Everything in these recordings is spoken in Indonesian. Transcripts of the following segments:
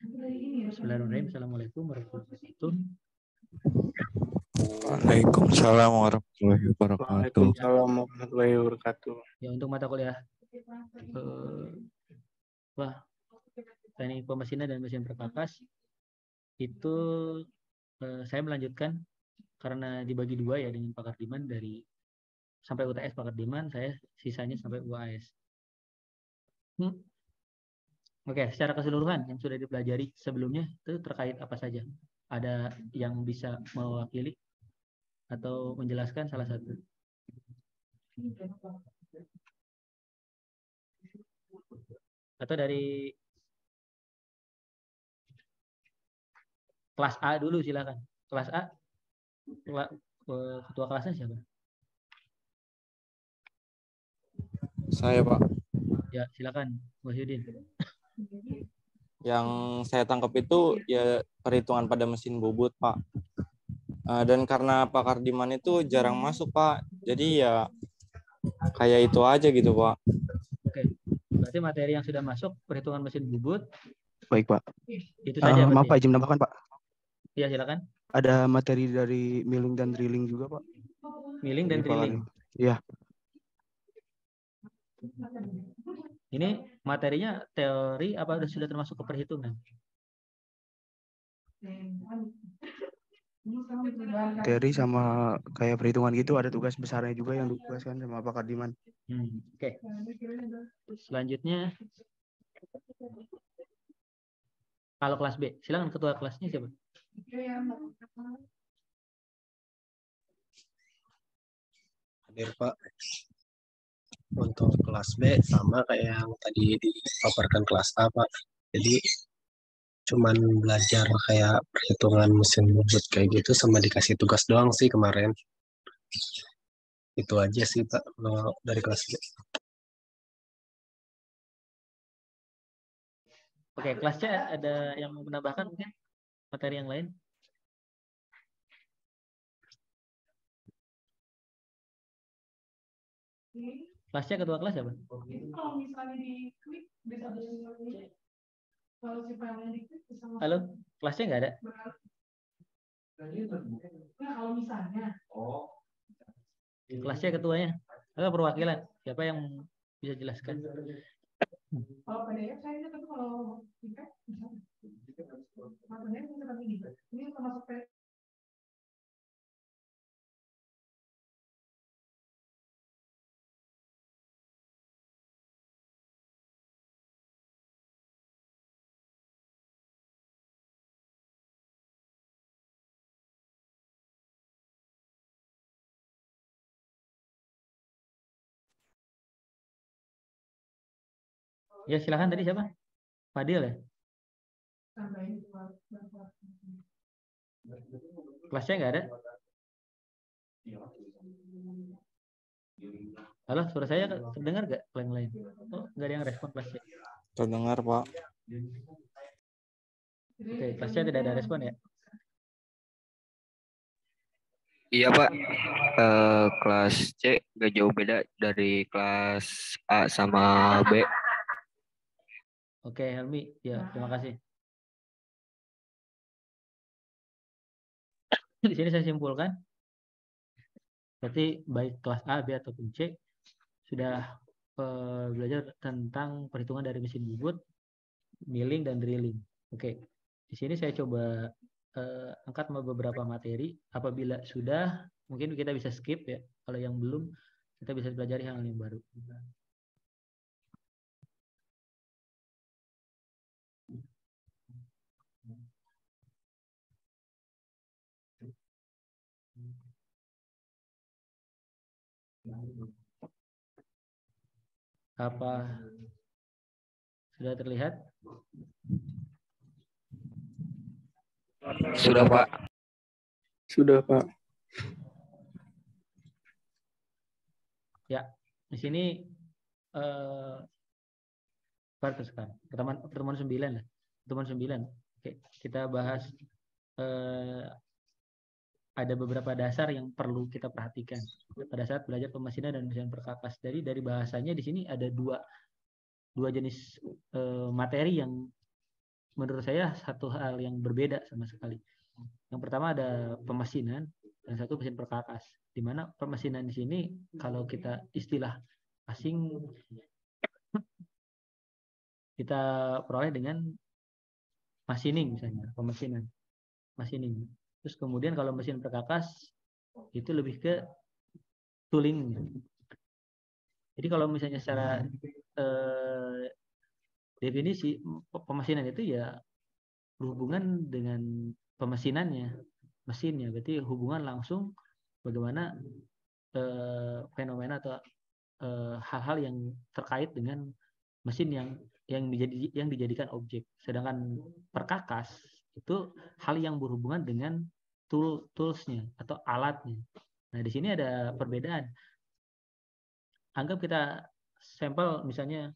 Bismillahirrahmanirrahim. Assalamualaikum warahmatullahi wabarakatuh. Waalaikumsalam warahmatullahi wabarakatuh. Waalaikumsalam warahmatullahi wabarakatuh. Ya, untuk mata kuliah teknik pemesinan dan mesin perkakas itu saya melanjutkan karena dibagi dua ya dengan Pak Kardiman dari sampai UTS Pak Kardiman, saya sisanya sampai UAS. Oke, secara keseluruhan yang sudah dipelajari sebelumnya itu terkait apa saja? Ada yang bisa mewakili atau menjelaskan salah satu? Atau dari kelas A dulu silakan. Kelas A, ketua kelasnya siapa? Saya, Pak. Ya, silakan, Mas Yudin. Yang saya tangkap itu ya perhitungan pada mesin bubut, Pak. Dan karena Pak Kardiman itu jarang masuk, Pak. Jadi ya kayak itu aja gitu, Pak. Oke. Berarti materi yang sudah masuk perhitungan mesin bubut. Baik, Pak. Itu saja. Maaf, Pak, izin menambahkan, Pak. Iya, silakan. Ada materi dari milling dan drilling juga, Pak. Milling dan drilling. Iya. Ini materinya teori apa sudah termasuk ke perhitungan? Teori sama kayak perhitungan gitu, ada tugas besarnya juga yang ditugaskan sama Pak Kardiman. Oke. Selanjutnya kalau kelas B, silakan ketua kelasnya siapa? Hadir, Pak. Untuk kelas B sama kayak yang tadi dipaparkan kelas A, Pak. Jadi cuman belajar kayak perhitungan mesin bubut kayak gitu sama dikasih tugas doang sih kemarin. Itu aja sih, Pak, dari kelas B. Oke, kelas C ada yang mau menambahkan mungkin materi yang lain? Kelasnya ketua kelas siapa? Kalau misalnya di klik bisa kalau si filenya di klik bisa. Halo, kelasnya nggak ada? Nah, kalau misalnya. Kelasnya ketuanya. Atau perwakilan? Siapa yang bisa jelaskan? Kalau PDF saya tapi kalau iPad bisa. PDF bisa kami ini. Ini termasuk PDF. Ya, silakan tadi siapa? Fadil ya? Kelasnya nggak ada? Halo, suara saya terdengar nggak? Lain-lain. Oh, nggak ada yang respon kelasnya. Terdengar, Pak. Oke, kelasnya tidak ada respon ya? Iya, Pak. Kelas C nggak jauh beda dari kelas A sama B. Oke, Helmi. Ya, terima kasih. Di sini saya simpulkan, berarti baik kelas A, B, ataupun C sudah belajar tentang perhitungan dari mesin bubut, milling, dan drilling. Oke, di sini saya coba angkat beberapa materi. Apabila sudah, mungkin kita bisa skip ya. Kalau yang belum, kita bisa pelajari hal yang baru. Apa sudah terlihat? Sudah, Pak. Sudah, Pak. Ya, di sini pertemuan 9 lah. Pertemuan 9. Oke, kita bahas ada beberapa dasar yang perlu kita perhatikan pada saat belajar pemesinan dan mesin perkakas. Dari bahasanya di sini ada dua jenis materi yang menurut saya satu hal yang berbeda sama sekali. Yang pertama ada pemesinan dan satu mesin perkakas. Di mana pemesinan di sini kalau kita istilah asing kita peroleh dengan machining misalnya, pemesinan, machining. Terus kemudian kalau mesin perkakas itu lebih ke tooling. Jadi kalau misalnya secara definisi pemesinan itu ya berhubungan dengan pemesinannya, mesinnya. Berarti hubungan langsung bagaimana fenomena atau hal-hal yang terkait dengan mesin yang dijadikan objek. Sedangkan perkakas itu hal yang berhubungan dengan toolsnya atau alatnya. Nah, di sini ada perbedaan. Anggap kita sampel misalnya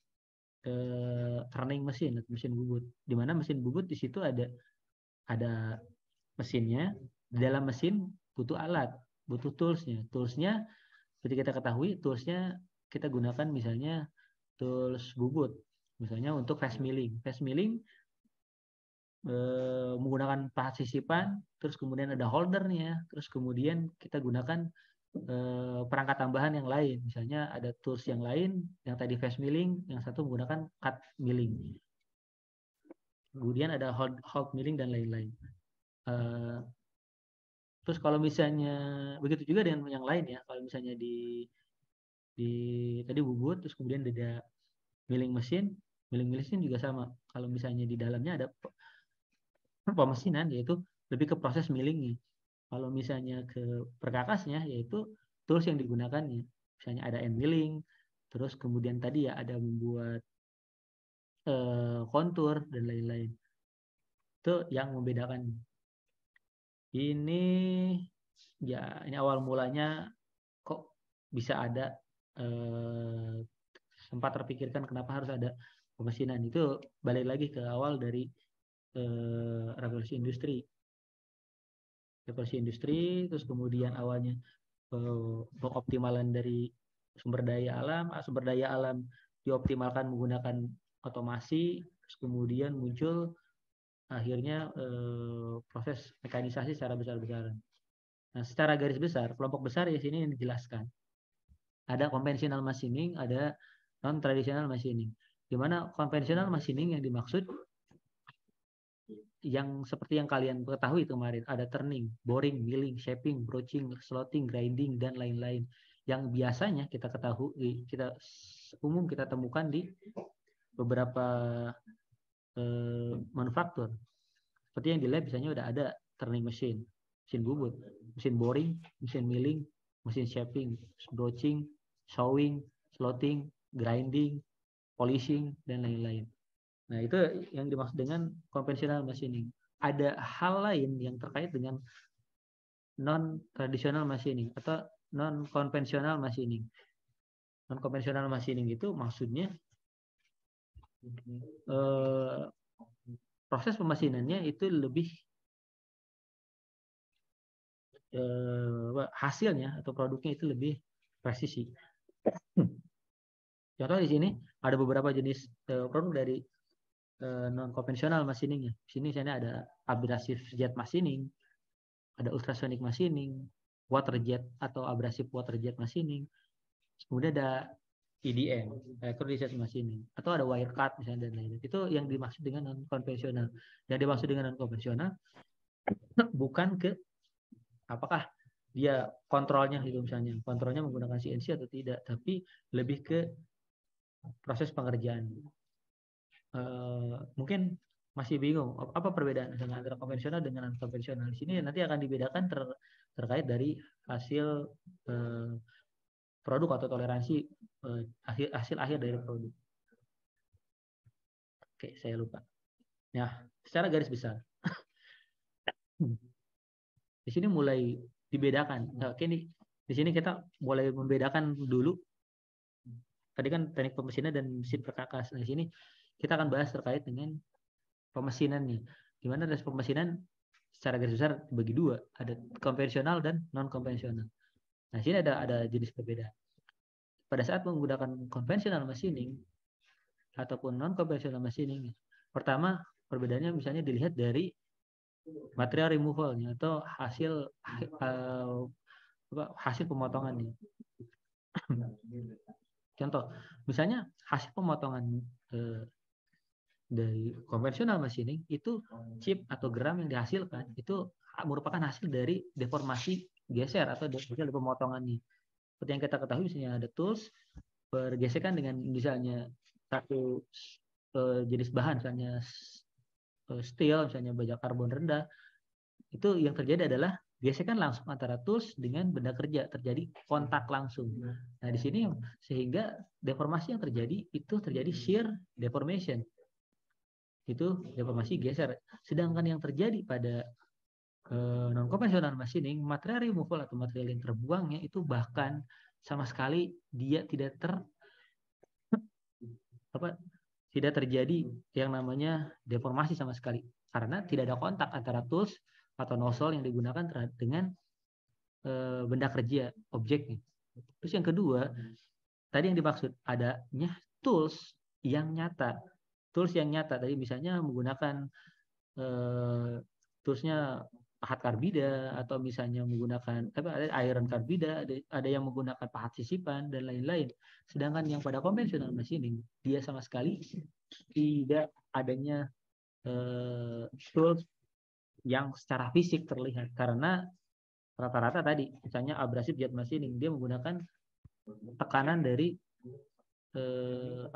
turning mesin atau mesin bubut. Di mana mesin bubut di situ ada mesinnya, di dalam mesin butuh alat, butuh toolsnya. Toolsnya seperti kita ketahui, toolsnya kita gunakan misalnya tools bubut, misalnya untuk fast milling. Fast milling menggunakan partisipan, terus kemudian ada holdernya, terus kemudian kita gunakan perangkat tambahan yang lain. Misalnya ada tools yang lain, yang tadi fast milling, yang satu menggunakan cut milling. Kemudian ada hold milling dan lain-lain. Terus kalau misalnya begitu juga dengan yang lain ya, kalau misalnya di tadi bubut, terus kemudian ada milling mesin juga sama. Kalau misalnya di dalamnya ada pemesinan, yaitu lebih ke proses millingnya. Kalau misalnya ke perkakasnya, yaitu tools yang digunakannya. Misalnya ada end milling, terus kemudian tadi ya ada membuat kontur dan lain-lain. Itu yang membedakan. Ini ini awal mulanya kok bisa ada sempat terpikirkan kenapa harus ada pemesinan. Itu balik lagi ke awal dari revolusi industri. Revolusi industri, terus kemudian awalnya pengoptimalan dari sumber daya alam dioptimalkan menggunakan otomasi, terus kemudian muncul akhirnya proses mekanisasi secara besar-besaran. Nah, secara garis besar, kelompok besar di sini yang dijelaskan. Ada konvensional machining, ada non-traditional machining. Di mana konvensional machining yang dimaksud yang seperti yang kalian ketahui kemarin, ada turning, boring, milling, shaping, broaching, slotting, grinding, dan lain-lain. Yang biasanya kita ketahui, kita temukan di beberapa manufaktur. Seperti yang di lab biasanya udah ada turning mesin, mesin bubut, mesin boring, mesin milling, mesin shaping, broaching, showing, slotting, grinding, polishing, dan lain-lain. Nah, itu yang dimaksud dengan konvensional machining. Ada hal lain yang terkait dengan non-traditional machining atau non-konvensional machining. Non-konvensional machining itu maksudnya proses pemesinannya itu lebih hasilnya atau produknya itu lebih presisi. Contoh di sini ada beberapa jenis produk dari non-konvensional machiningnya. Di sini misalnya ada abrasive jet machining, ada ultrasonic machining, water jet atau abrasive water jet machining. Kemudian ada EDM, electrode jet machining, atau ada wire cut misalnya dan lain-lain. Itu yang dimaksud dengan non-konvensional. Yang dimaksud dengan non-konvensional bukan ke apakah dia kontrolnya itu misalnya, kontrolnya menggunakan CNC atau tidak, tapi lebih ke proses pengerjaan. Mungkin masih bingung apa perbedaan antara konvensional dengan non konvensional. Di sini nanti akan dibedakan terkait dari hasil produk atau toleransi hasil akhir dari produk. Oke, saya lupa. Nah, secara garis besar di sini mulai dibedakan. Oke, nih di sini kita mulai membedakan dulu. Tadi kan teknik pemesinan dan mesin perkakas. Nah, di sini kita akan bahas terkait dengan pemesinan nih. Di mana dari pemesinan secara garis besar dibagi dua, ada konvensional dan non konvensional. Nah, di sini ada jenis berbeda. Pada saat menggunakan konvensional machining ataupun non konvensional machining, pertama perbedaannya misalnya dilihat dari material removalnya atau hasil hasil pemotongannya. Contoh, misalnya hasil pemotongan dari konvensional machining itu chip atau geram yang dihasilkan itu merupakan hasil dari deformasi geser atau dari pemotongannya. Seperti yang kita ketahui, misalnya ada tools bergesekan dengan misalnya satu jenis bahan, misalnya steel, misalnya baja karbon rendah, itu yang terjadi adalah gesekan langsung antara tools dengan benda kerja, terjadi kontak langsung. Nah, di sini sehingga deformasi yang terjadi itu terjadi shear deformation. Itu deformasi geser. Sedangkan yang terjadi pada non konvensional machining, material removal atau material yang terbuangnya itu bahkan sama sekali dia tidak tidak terjadi yang namanya deformasi sama sekali, karena tidak ada kontak antara tools atau nozzle yang digunakan dengan benda kerja objeknya. Terus yang kedua, tadi yang dimaksud adanya tools yang nyata. Tools yang nyata tadi misalnya menggunakan toolsnya pahat karbida, atau misalnya menggunakan iron karbida, ada yang menggunakan pahat sisipan dan lain-lain. Sedangkan yang pada konvensional machining dia sama sekali tidak adanya tools yang secara fisik terlihat, karena rata-rata tadi misalnya abrasive jet machining dia menggunakan tekanan dari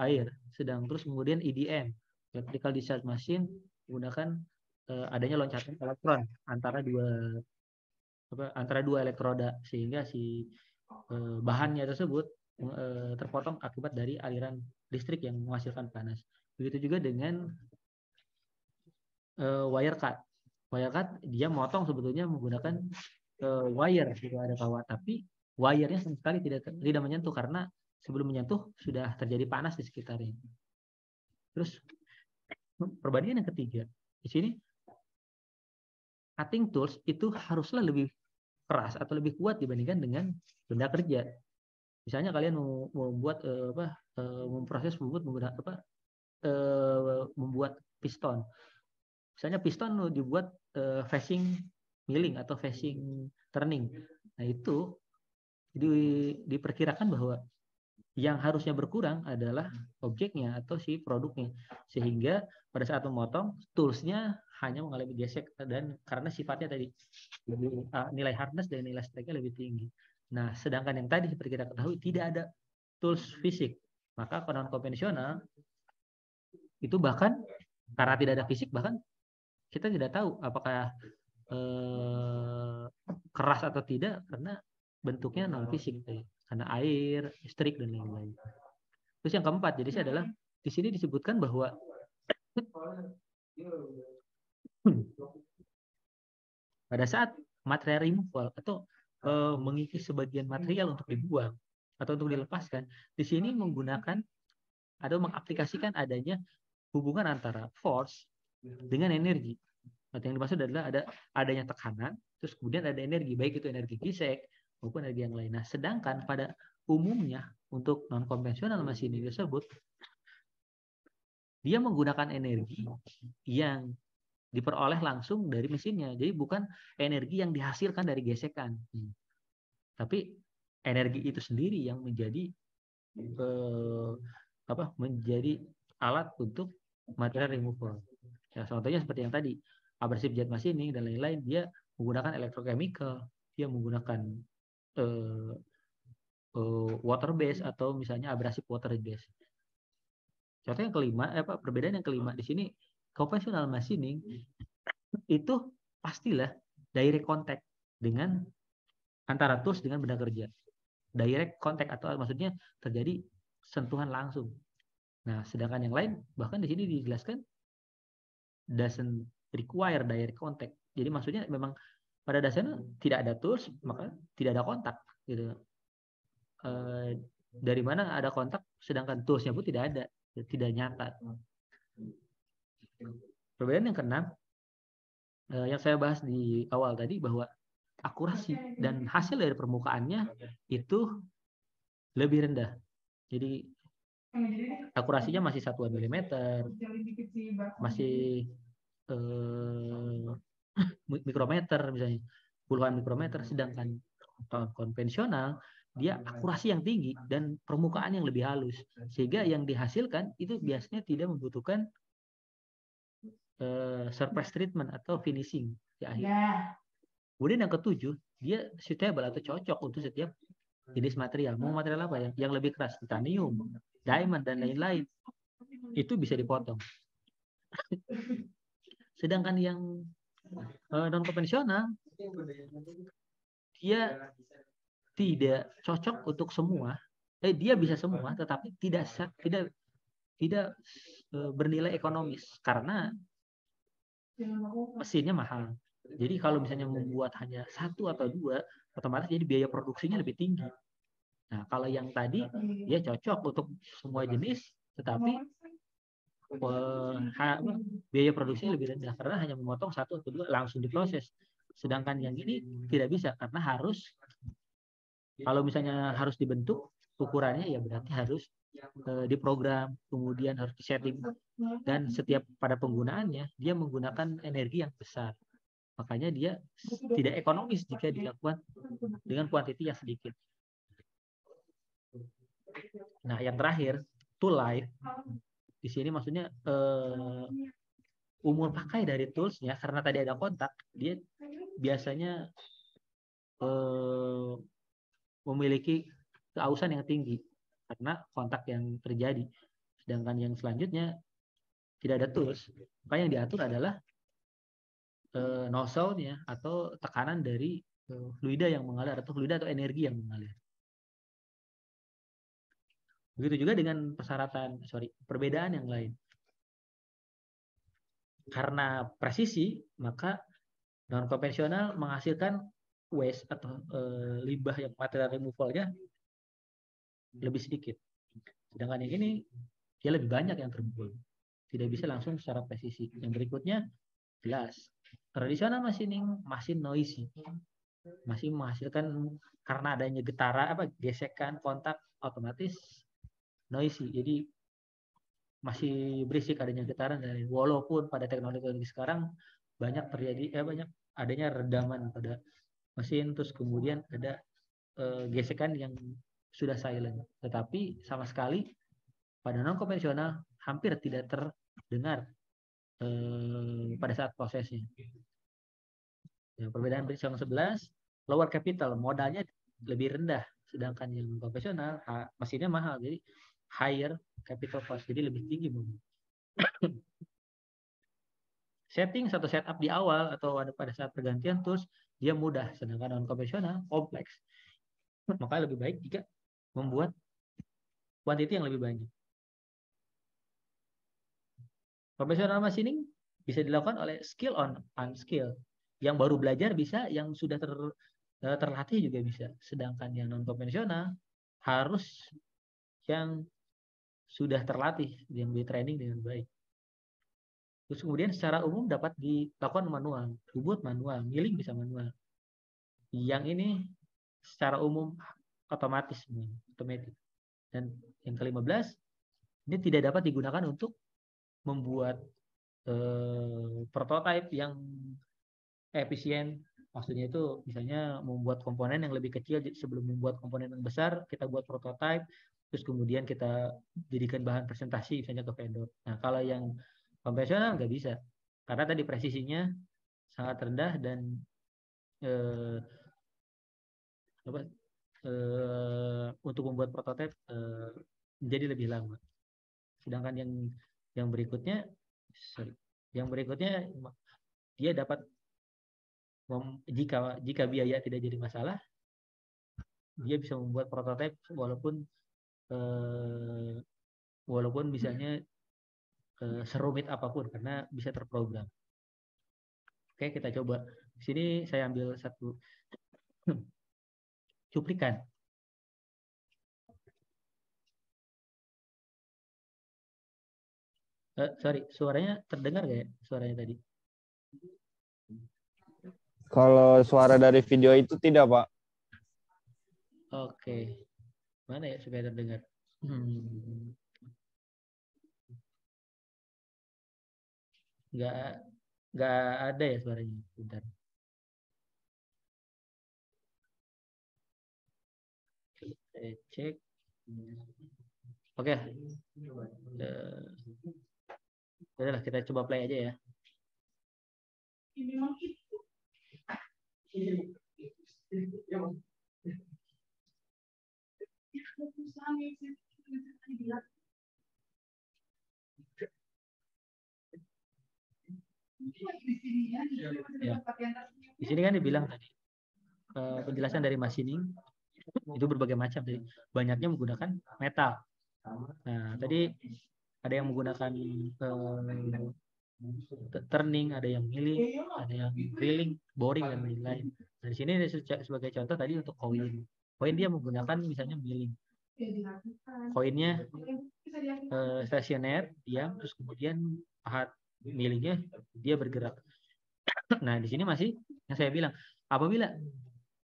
air, sedang terus kemudian EDM electrical discharge machine menggunakan adanya loncatan elektron antara dua elektroda, sehingga si bahannya tersebut terpotong akibat dari aliran listrik yang menghasilkan panas. Begitu juga dengan wire cut. Wire cut dia motong sebetulnya menggunakan wire, gitu, ada kawat, tapi wire-nya sama sekali tidak menyentuh karena sebelum menyentuh sudah terjadi panas di sekitarnya. Terus perbandingan yang ketiga, di sini cutting tools itu haruslah lebih keras atau lebih kuat dibandingkan dengan benda kerja. Misalnya kalian mau membuat memproses membuat piston. Misalnya piston dibuat facing milling atau facing turning. Nah, itu diperkirakan bahwa yang harusnya berkurang adalah objeknya atau si produknya, sehingga pada saat memotong toolsnya hanya mengalami gesek, dan karena sifatnya tadi nilai hardness dan nilai strike-nya lebih tinggi. Nah, sedangkan yang tadi seperti kita ketahui tidak ada tools fisik, maka non konvensional itu bahkan karena tidak ada fisik, bahkan kita tidak tahu apakah keras atau tidak karena bentuknya non fisik, karena air, listrik dan lain-lain. Terus yang keempat, jadi adalah di sini disebutkan bahwa pada saat material removal atau mengikis sebagian material untuk dibuang atau untuk dilepaskan, di sini menggunakan atau mengaplikasikan adanya hubungan antara force dengan energi. Atau yang dimaksud adalah adanya tekanan, terus kemudian ada energi, baik itu energi gesek maupun energi yang lain. Nah, sedangkan pada umumnya untuk non konvensional machining tersebut dia menggunakan energi yang diperoleh langsung dari mesinnya. Jadi bukan energi yang dihasilkan dari gesekan. Tapi energi itu sendiri yang menjadi menjadi alat untuk material removal. Ya, contohnya seperti yang tadi, abrasive jet machining dan lain-lain, dia menggunakan electrochemical, dia menggunakan water base atau misalnya abrasive water base. Contoh yang kelima, perbedaan yang kelima di sini, conventional machining itu pastilah direct contact dengan antara tools dengan benda kerja. Direct contact atau maksudnya terjadi sentuhan langsung. Nah, sedangkan yang lain bahkan di sini dijelaskan doesn't require direct contact. Jadi maksudnya memang pada dasarnya tidak ada tools, maka tidak ada kontak gitu. Dari mana ada kontak sedangkan toolsnya pun tidak ada, tidak nyata. Perbedaan yang keenam yang saya bahas di awal tadi, bahwa akurasi dan hasil dari permukaannya itu lebih rendah. Jadi akurasinya masih satuan milimeter, masih mikrometer misalnya, puluhan mikrometer, sedangkan konvensional dia akurasi yang tinggi dan permukaan yang lebih halus, sehingga yang dihasilkan itu biasanya tidak membutuhkan surface treatment atau finishing di akhir. Kemudian yang ketujuh, dia suitable atau cocok untuk setiap jenis material. Mau material apa ya? Yang lebih keras, titanium, diamond, dan lain-lain. Itu bisa dipotong. Sedangkan yang non konvensional, dia tidak cocok untuk semua. Dia bisa semua, tetapi tidak bernilai ekonomis karena mesinnya mahal. Jadi kalau misalnya membuat hanya satu atau dua, otomatis jadi biaya produksinya lebih tinggi. Nah, kalau yang tadi dia cocok untuk semua jenis, tetapi biaya produksinya lebih rendah karena hanya memotong satu atau dua langsung diproses. Sedangkan yang ini tidak bisa karena harus, kalau misalnya harus dibentuk ukurannya, ya berarti harus diprogram, kemudian harus disetting, dan setiap pada penggunaannya dia menggunakan energi yang besar. Makanya dia tidak ekonomis jika dilakukan dengan kuantiti yang sedikit. Nah, yang terakhir, tool life. Di sini maksudnya umur pakai dari toolsnya, karena tadi ada kontak, dia biasanya memiliki keausan yang tinggi karena kontak yang terjadi. Sedangkan yang selanjutnya tidak ada tools, maka yang diatur adalah nozzle-nya atau tekanan dari fluida yang mengalir atau fluida atau energi yang mengalir. Begitu juga dengan perbedaan yang lain. Karena presisi, maka non konvensional menghasilkan waste atau limbah yang material removal-nya lebih sedikit. Sedangkan yang ini dia lebih banyak yang terkumpul. Tidak bisa langsung secara presisi. Yang berikutnya jelas. Tradisional machining masih noisy. Masih menghasilkan karena adanya getaran, gesekan, kontak, otomatis noisy. Jadi masih berisik adanya getaran, dan walaupun pada teknologi sekarang banyak terjadi banyak adanya redaman pada mesin, terus kemudian ada gesekan yang sudah silent, tetapi sama sekali pada non konvensional hampir tidak terdengar pada saat prosesnya. Ya, perbedaan yang 11, lower capital, modalnya lebih rendah, sedangkan yang konvensional mesinnya mahal, jadi higher capital cost, jadi lebih tinggi modal. Setting satu setup di awal atau pada saat pergantian tools dia mudah, sedangkan non konvensional kompleks. Maka lebih baik jika membuat kuantiti yang lebih banyak. Professional machining bisa dilakukan oleh skill on unskill. Yang baru belajar bisa, yang sudah terlatih juga bisa. Sedangkan yang non konvensional harus yang sudah terlatih, yang di training dengan baik. Terus kemudian secara umum dapat dilakukan manual, bubut manual, milling bisa manual. Yang ini secara umum otomatis. Dan yang ke-15, ini tidak dapat digunakan untuk membuat prototipe yang efisien. Maksudnya itu misalnya membuat komponen yang lebih kecil sebelum membuat komponen yang besar, kita buat prototipe, terus kemudian kita jadikan bahan presentasi misalnya ke vendor. Nah, kalau yang konvensional nggak bisa, karena tadi presisinya sangat rendah dan untuk membuat prototipe menjadi lebih lama. Sedangkan yang berikutnya dia dapat jika biaya tidak jadi masalah, dia bisa membuat prototipe walaupun misalnya serumit apapun karena bisa terprogram. Oke, kita coba. Di sini saya ambil satu cuplikan. Sorry, suaranya terdengar nggak ya? Suaranya tadi. Kalau suara dari video itu tidak, Pak. Oke. Mana ya supaya terdengar? nggak nggak ada ya suaranya. Bentar. Saya cek. Oke. Udahlah, kita coba play aja ya. Ya. Di sini kan dibilang tadi penjelasan dari machining itu berbagai macam, jadi banyaknya menggunakan metal. Nah, tadi ada yang menggunakan turning, ada yang milling, ada yang drilling, boring, dan lain-lain. Nah, di sini sebagai contoh tadi untuk koin. Koin dia menggunakan misalnya milling. Koinnya stasioner, diam, terus kemudian pahat millingnya dia bergerak. Nah, di sini masih yang saya bilang, apabila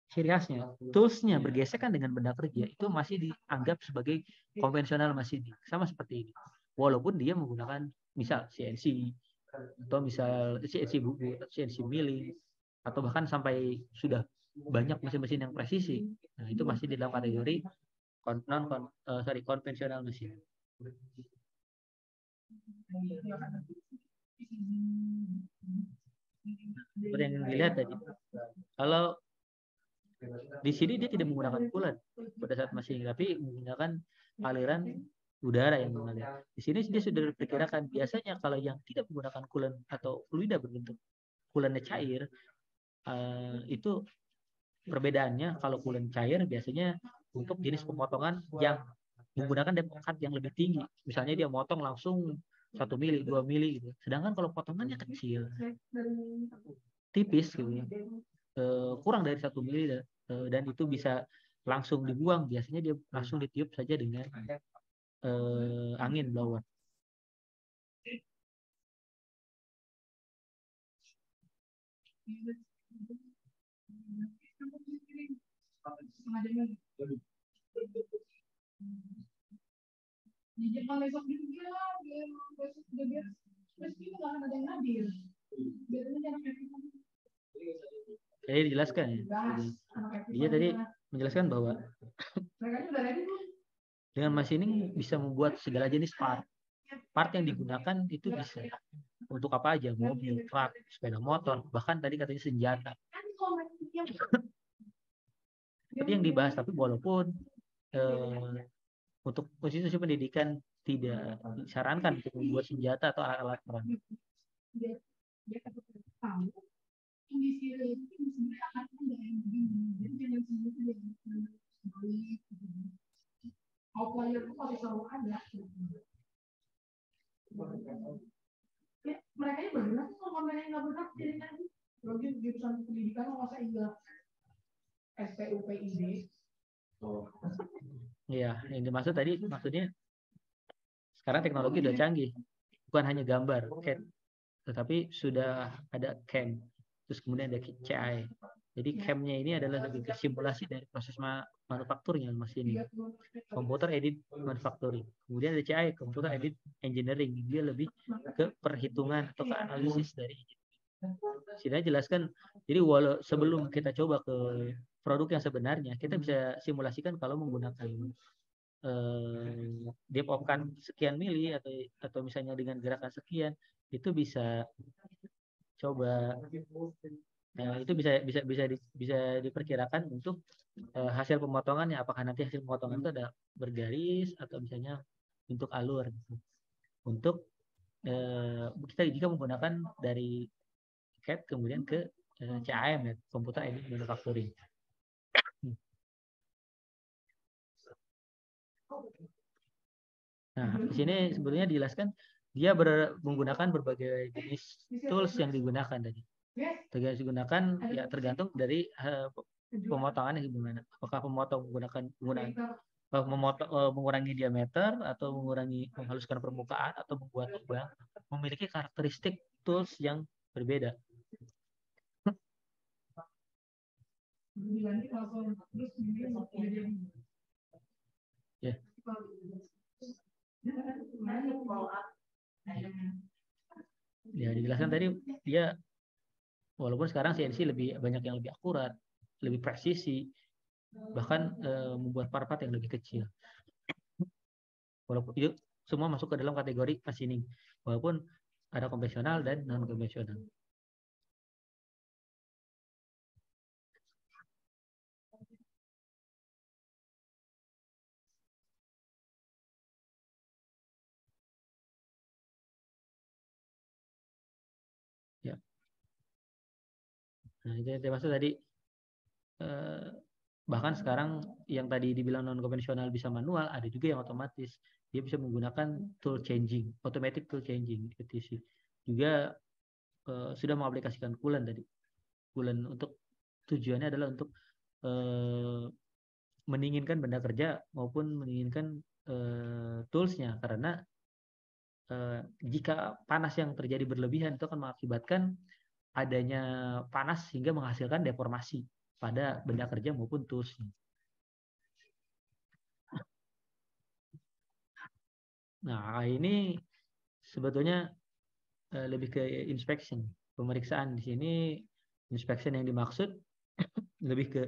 ciri khasnya, toolsnya bergesekan dengan benda kerja, itu masih dianggap sebagai konvensional machining, sama seperti ini. Walaupun dia menggunakan misal CNC, atau misal CNC buku, CNC milling, atau bahkan sampai sudah banyak mesin-mesin yang presisi. Nah, itu masih di dalam kategori konvensional machining. Seperti yang dilihat tadi, kalau di sini dia tidak menggunakan coolant pada saat machining, tapi menggunakan aliran udara yang mengalir. Di sini dia sudah diperkirakan, biasanya kalau yang tidak menggunakan coolant atau fluida berbentuk coolantnya cair, itu perbedaannya. Kalau coolant cair biasanya untuk jenis pemotongan yang menggunakan depth cut yang lebih tinggi, misalnya dia motong langsung 1 mili, 2 mili gitu. Sedangkan kalau potongannya kecil, tipis gitu ya, kurang dari 1 mili, dan itu bisa langsung dibuang, biasanya dia langsung ditiup saja dengan angin blower. Jadi dijelaskan ya. Dia tadi menjelaskan bahwa dengan machining bisa membuat segala jenis part. Part yang digunakan itu bisa untuk apa aja, mobil, truk, sepeda motor, bahkan tadi katanya senjata. Tadi yang dibahas, tapi walaupun untuk institusi pendidikan tidak disarankan untuk membuat senjata atau alat-alat perang. Mereka ini bergerak kalau mereka nggak bergerak jadi nanti jurusan pendidikan masa enggak SPUPID. Iya, yang dimaksud tadi maksudnya sekarang teknologi udah canggih, bukan hanya gambar, CAD, tetapi sudah ada CAM, terus kemudian ada CAE. Jadi CAM-nya ini adalah lebih ke simulasi dari proses manufakturnya mesin, komputer aided manufacturing. Kemudian ada CAE, computer aided engineering, dia lebih ke perhitungan atau ke analisis dari Sini jelaskan. Jadi walau sebelum kita coba ke produk yang sebenarnya, kita bisa simulasikan kalau menggunakan depokan sekian mili atau misalnya dengan gerakan sekian, itu bisa coba. Nah, itu bisa diperkirakan untuk hasil pemotongannya, apakah nanti hasil pemotongan itu ada bergaris atau misalnya bentuk alur gitu. Untuk kita jika menggunakan dari CAD kemudian ke CAM ya, Computer Aided Manufacturing. Nah, di sini sebetulnya dijelaskan dia menggunakan berbagai jenis tools yang digunakan tadi. Digunakan ya tergantung dari pemotongannya gimana. Apakah pemotong mengurangi diameter atau menghaluskan permukaan atau membuat lubang, memiliki karakteristik tools yang berbeda. Ya. Ya dijelaskan tadi dia walaupun sekarang CNC lebih banyak yang lebih akurat, lebih presisi, bahkan membuat part-part yang lebih kecil. Walaupun itu semua masuk ke dalam kategori machining, walaupun ada konvensional dan non konvensional. Ya. Nah, itu yang termasuk tadi bahkan sekarang yang tadi dibilang non konvensional bisa manual, ada juga yang otomatis. Dia bisa menggunakan tool changing, automatic tool changing PTC. Juga sudah mengaplikasikan coolant tadi. Coolant untuk tujuannya adalah untuk mendinginkan benda kerja maupun mendinginkan toolsnya, karena jika panas yang terjadi berlebihan itu akan mengakibatkan adanya panas sehingga menghasilkan deformasi pada benda kerja maupun toolsnya. Nah, ini sebetulnya lebih ke inspection, pemeriksaan. Di sini inspection yang dimaksud lebih ke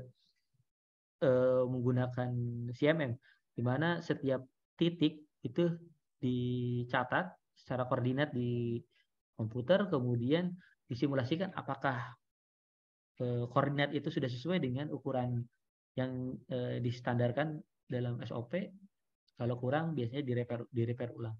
menggunakan CMM, di mana setiap titik itu dicatat secara koordinat di komputer, kemudian disimulasikan apakah koordinat itu sudah sesuai dengan ukuran yang distandarkan dalam SOP. Kalau kurang biasanya di-repair ulang.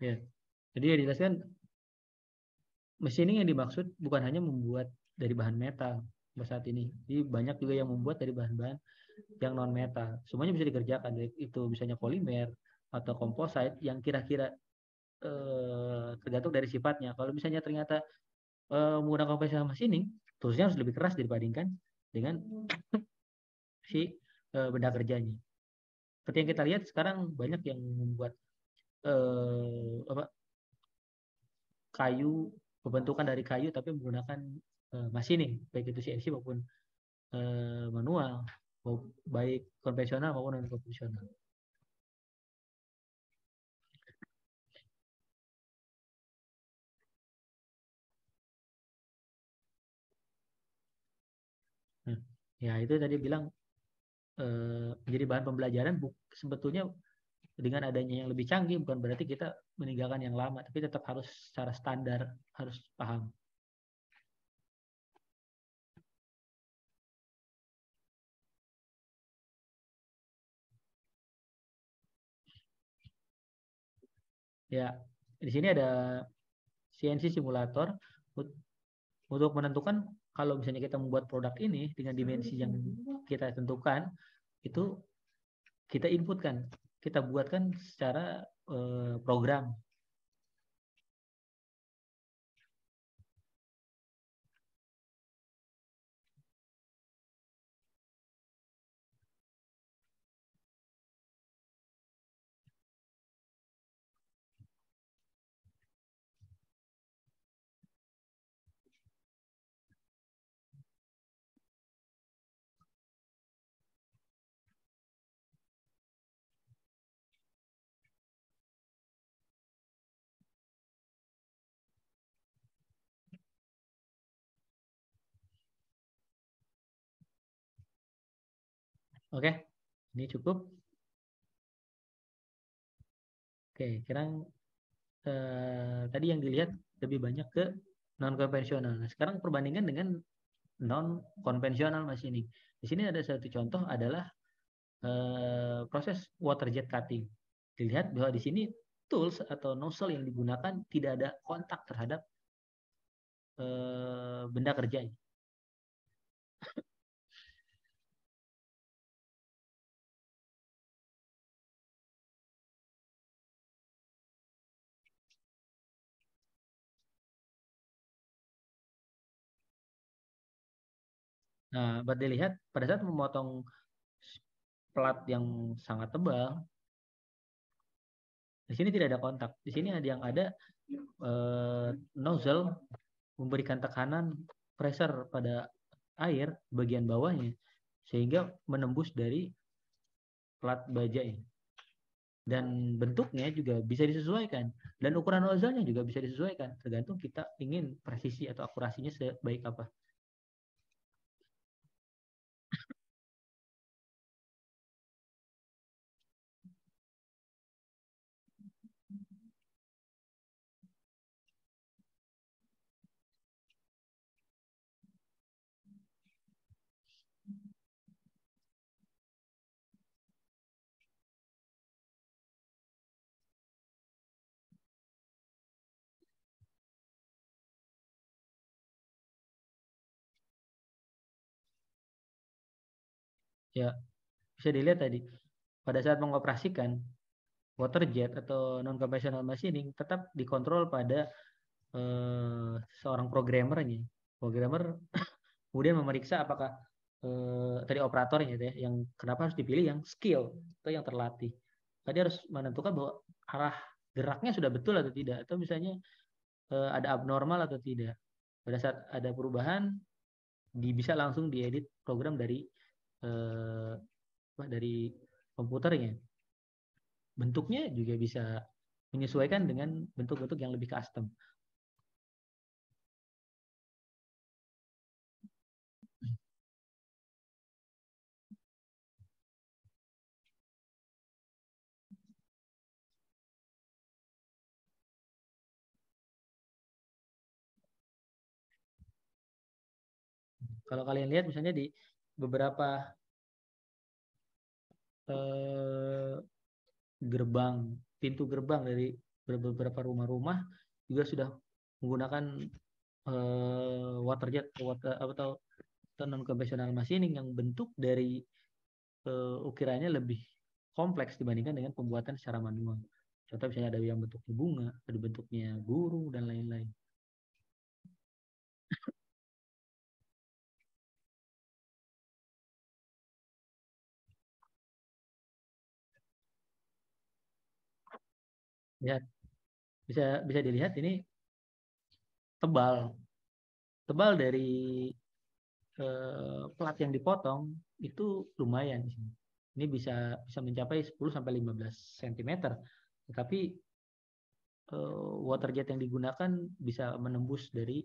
Ya. Jadi ya dijelaskan machining yang dimaksud bukan hanya membuat dari bahan metal saat ini. Jadi banyak juga yang membuat dari bahan-bahan yang non metal. Semuanya bisa dikerjakan, itu misalnya polimer atau composite yang kira-kira tergantung dari sifatnya. Kalau misalnya ternyata menggunakan konvensional machining, toolsnya harus lebih keras dibandingkan dengan si benda kerjanya. Seperti yang kita lihat sekarang banyak yang membuat kayu, pembentukan dari kayu tapi menggunakan machining, baik itu CNC maupun manual, baik konvensional maupun non konvensional. Nah, ya itu tadi bilang menjadi bahan pembelajaran sebetulnya dengan adanya yang lebih canggih bukan berarti kita meninggalkan yang lama, tapi tetap harus secara standar harus paham. Ya, di sini ada CNC simulator untuk menentukan kalau misalnya kita membuat produk ini dengan dimensi yang kita tentukan, itu kita inputkan, kita buatkan secara program. Oke, ini cukup. Oke, sekarang tadi yang dilihat lebih banyak ke non konvensional. Nah, sekarang perbandingan dengan non konvensional machining. Di sini ada satu contoh adalah proses water jet cutting. Dilihat bahwa di sini tools atau nozzle yang digunakan tidak ada kontak terhadap benda kerja. Nah, buat dilihat pada saat memotong plat yang sangat tebal, di sini tidak ada kontak. Di sini ada nozzle memberikan tekanan pressure pada air bagian bawahnya sehingga menembus dari plat baja ini. Dan bentuknya juga bisa disesuaikan dan ukuran nozzle-nya juga bisa disesuaikan tergantung kita ingin presisi atau akurasinya sebaik apa. Ya, bisa dilihat tadi pada saat mengoperasikan water jet atau non conventional machining tetap dikontrol pada seorang programmernya. Programmer kemudian memeriksa apakah tadi operatornya ya, yang kenapa harus dipilih yang skill atau yang terlatih. Tadi harus menentukan bahwa arah geraknya sudah betul atau tidak, atau misalnya ada abnormal atau tidak. Pada saat ada perubahan, bisa langsung diedit program dari komputernya. Bentuknya juga bisa menyesuaikan dengan bentuk-bentuk yang lebih custom. Kalau kalian lihat misalnya di beberapa pintu gerbang dari beberapa rumah-rumah juga sudah menggunakan water jet atau non conventional machining yang bentuk dari ukirannya lebih kompleks dibandingkan dengan pembuatan secara manual. Contoh misalnya ada yang bentuknya bunga, ada bentuknya burung dan lain-lain. Ya, bisa dilihat ini tebal dari plat yang dipotong itu lumayan. Ini bisa mencapai 10 sampai 15 cm. Tetapi water jet yang digunakan bisa menembus dari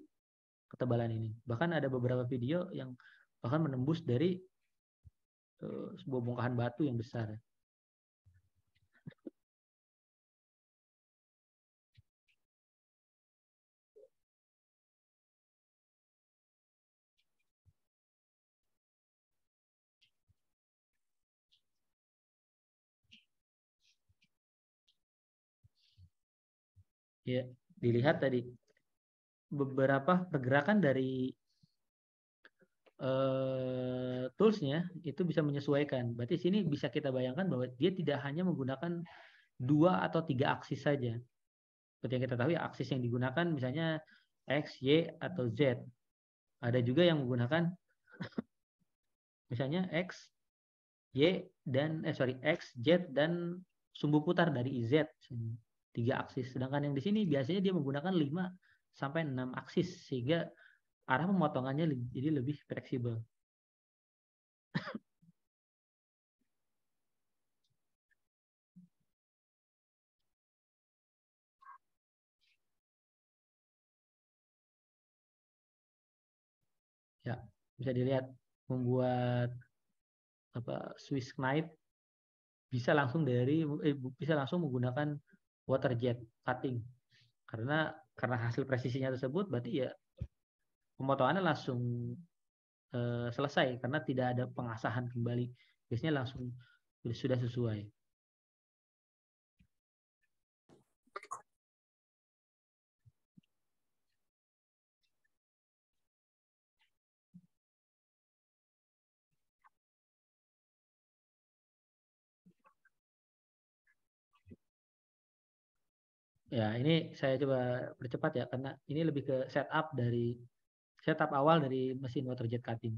ketebalan ini. Bahkan ada beberapa video yang bahkan menembus dari sebuah bongkahan batu yang besar. Ya, dilihat tadi beberapa pergerakan dari toolsnya itu bisa menyesuaikan. Berarti sini bisa kita bayangkan bahwa dia tidak hanya menggunakan 2 atau 3 aksis saja. Seperti yang kita tahu ya, aksis yang digunakan misalnya X, Y, atau Z. Ada juga yang menggunakan misalnya X, Y, X, Z, dan sumbu putar dari Z. 3 aksis. Sedangkan yang di sini biasanya dia menggunakan 5 sampai 6 aksis sehingga arah pemotongannya jadi lebih fleksibel. Ya, bisa dilihat membuat Swiss knife bisa langsung menggunakan water jet cutting karena hasil presisinya tersebut berarti ya pemotongannya langsung selesai karena tidak ada pengasahan kembali, biasanya langsung sudah sesuai. Ya, ini saya coba percepat ya karena ini lebih ke setup awal dari mesin water jet cutting.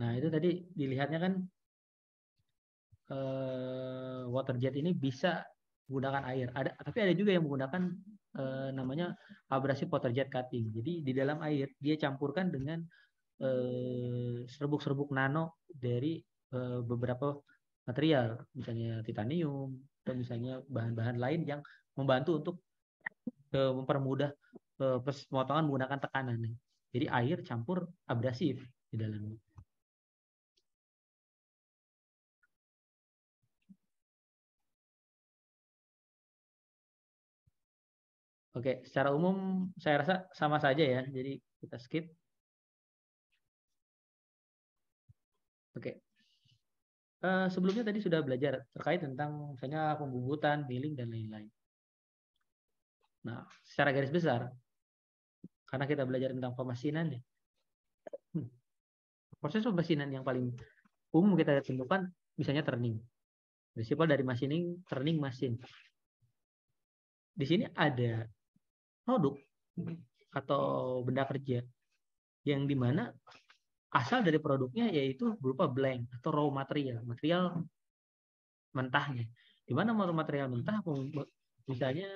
Nah, itu tadi dilihatnya kan water jet ini bisa menggunakan air. Tapi ada juga yang menggunakan namanya abrasive water jet cutting. Jadi di dalam air dia campurkan dengan serbuk-serbuk nano dari beberapa material, misalnya titanium atau misalnya bahan-bahan lain yang membantu untuk mempermudah pemotongan menggunakan tekanan. Jadi air campur abrasif di dalamnya. Oke, secara umum saya rasa sama saja ya. Jadi kita skip. Oke. Sebelumnya tadi sudah belajar terkait tentang misalnya pembubutan, milling dan lain-lain. Nah, secara garis besar, karena kita belajar tentang pemasinan ya. Proses pemasinan yang paling umum kita tentukan misalnya turning. Prinsipal dari machining, turning mesin. Di sini ada produk atau benda kerja yang dimana asal dari produknya yaitu berupa blank atau raw material, material mentahnya. Di mana material mentah misalnya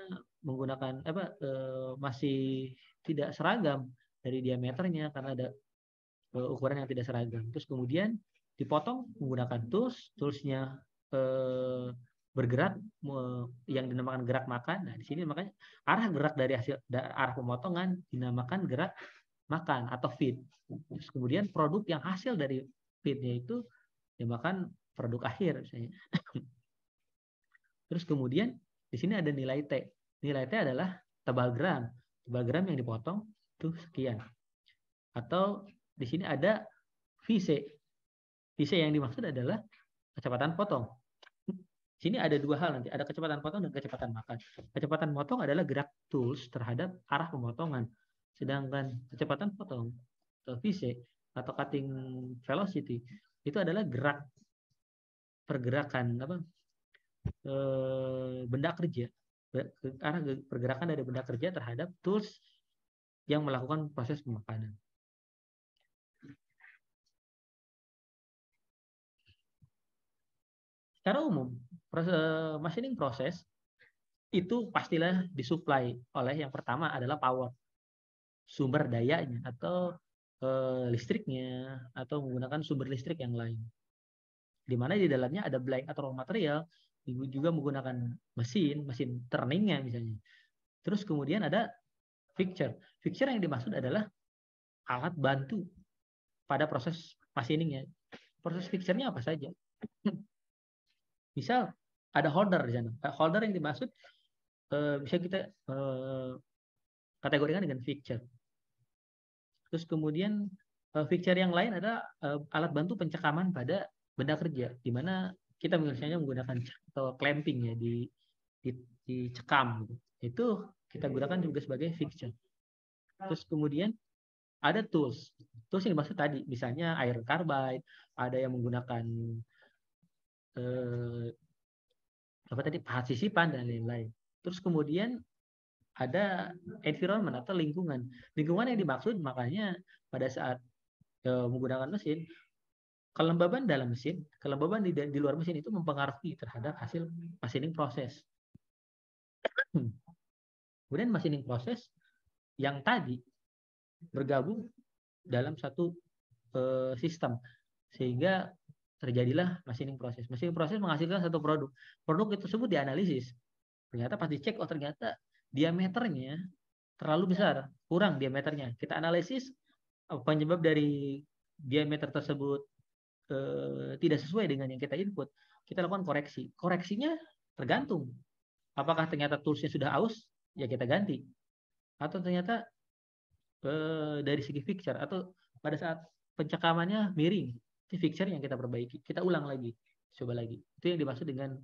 menggunakan masih tidak seragam dari diameternya karena ada ukuran yang tidak seragam. Terus kemudian dipotong menggunakan toolsnya bergerak yang dinamakan gerak makan. Nah, di sini makanya arah gerak dari arah pemotongan dinamakan gerak makan atau feed. Terus kemudian produk yang hasil dari feednya itu dinamakan produk akhir misalnya. Terus kemudian di sini ada nilai T. Nilai T adalah tebal gram. Tebal gram yang dipotong itu sekian. Atau di sini ada VC. VC yang dimaksud adalah kecepatan potong. Di sini ada dua hal nanti, ada kecepatan potong dan kecepatan makan. Kecepatan potong adalah gerak tools terhadap arah pemotongan. Sedangkan kecepatan potong atau VC atau cutting velocity itu adalah gerak pergerakan benda kerja, arah pergerakan dari benda kerja terhadap tools yang melakukan proses pemakanan. Secara umum, machining proses itu pastilah disuplai oleh yang pertama adalah power, sumber dayanya atau listriknya atau menggunakan sumber listrik yang lain. Di mana di dalamnya ada blank atau raw material, juga menggunakan mesin turningnya misalnya. Terus kemudian ada fixture. Fixture yang dimaksud adalah alat bantu pada proses machiningnya. Proses fixture-nya apa saja? Misal ada holder di sana. Holder yang dimaksud bisa kita kategorikan dengan fixture. Terus kemudian fixture yang lain adalah alat bantu pencekaman pada benda kerja, di mana kita misalnya menggunakan atau clamping ya dicekam gitu. Itu kita gunakan juga sebagai fixture. Terus kemudian ada tools. Tools yang dimaksud tadi, misalnya iron carbide, ada yang menggunakan pahat sisipan dan lain-lain. Terus kemudian ada environment atau lingkungan. Lingkungan yang dimaksud makanya pada saat menggunakan mesin, kelembaban dalam mesin, kelembaban di luar mesin itu mempengaruhi terhadap hasil machining proses. Kemudian machining proses yang tadi bergabung dalam satu sistem sehingga terjadilah machining proses. Machining proses menghasilkan satu produk. Produk itu tersebut dianalisis. Ternyata pas dicek, oh ternyata diameternya terlalu besar, kurang diameternya. Kita analisis penyebab dari diameter tersebut tidak sesuai dengan yang kita input. Kita lakukan koreksi. Koreksinya tergantung. Apakah ternyata toolsnya sudah aus, ya kita ganti. Atau ternyata dari segi fixture atau pada saat pencekamannya miring, itu fixture yang kita perbaiki. Kita ulang lagi, coba lagi. Itu yang dimaksud dengan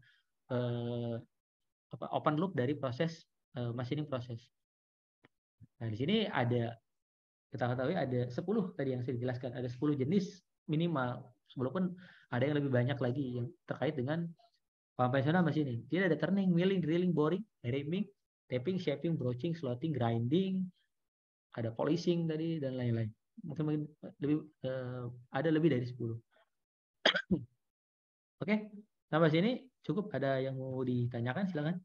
open loop dari proses machining proses. Nah, di sini ada kita ketahui ada 10 tadi yang saya jelaskan, ada 10 jenis minimal. Walaupun ada yang lebih banyak lagi yang terkait dengan konvensional machining. Tidak ada turning, milling, drilling, boring, reaming, tapping, shaping, broaching, slotting, grinding, ada polishing tadi dan lain-lain. mungkin lebih ada lebih dari 10. Oke, sampai sini cukup. Ada yang mau ditanyakan, silakan.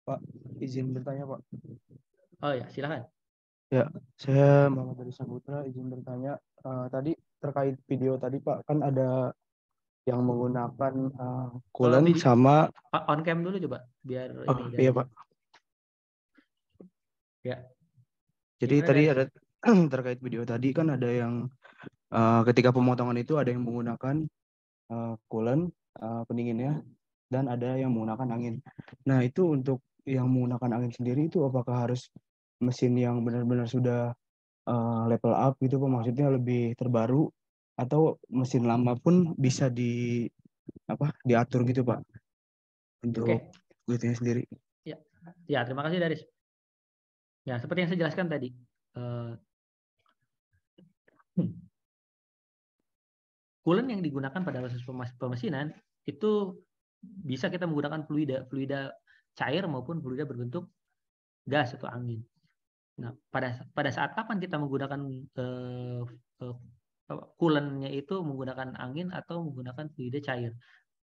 Pak, izin bertanya Pak. Oh ya, silakan. Ya, saya Muhammad dari Saputra, izin bertanya. Tadi terkait video tadi Pak, kan ada yang menggunakan coolant Video sama on cam dulu coba, biar ini dari. iya Pak. Ya. Jadi Gimana, tadi Daris? ada terkait video tadi kan ada yang ketika pemotongan itu ada yang menggunakan coolant pendinginnya dan ada yang menggunakan angin. Nah, itu untuk yang menggunakan angin sendiri itu apakah harus mesin yang benar-benar sudah level up gitu Pak, maksudnya lebih terbaru, atau mesin lama pun bisa diatur gitu Pak untuk itunya sendiri. Ya, terima kasih Daris. Ya, seperti yang saya jelaskan tadi, coolant yang digunakan pada proses pemesinan itu bisa kita menggunakan fluida cair maupun fluida berbentuk gas atau angin. Nah, pada saat kapan kita menggunakan coolant-nya itu menggunakan angin atau menggunakan fluida cair?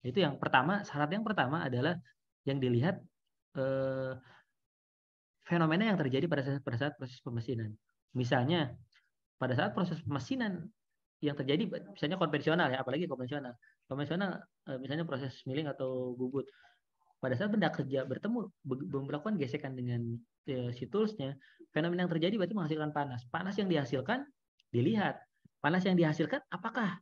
Itu yang pertama, syarat yang pertama adalah yang dilihat fenomena yang terjadi pada saat proses pemesinan. Misalnya pada saat proses pemesinan yang terjadi, misalnya konvensional ya, apalagi konvensional misalnya proses milling atau bubut. Pada saat benda kerja bertemu melakukan gesekan dengan si toolsnya, fenomena yang terjadi berarti menghasilkan panas. Panas yang dihasilkan dilihat. Panas yang dihasilkan apakah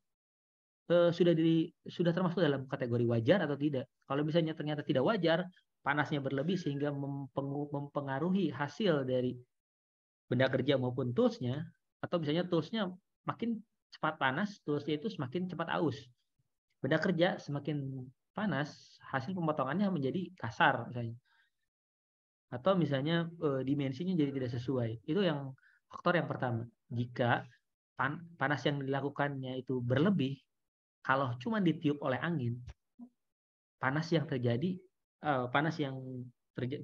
sudah termasuk dalam kategori wajar atau tidak. Kalau misalnya ternyata tidak wajar, panasnya berlebih sehingga mempengaruhi hasil dari benda kerja maupun toolsnya, atau misalnya toolsnya makin cepat panas, toolsnya itu semakin cepat aus. Benda kerja semakin panas, hasil pemotongannya menjadi kasar misalnya. Atau misalnya dimensinya jadi tidak sesuai. Itu yang faktor yang pertama. Jika panas yang dilakukannya itu berlebih, kalau cuma ditiup oleh angin,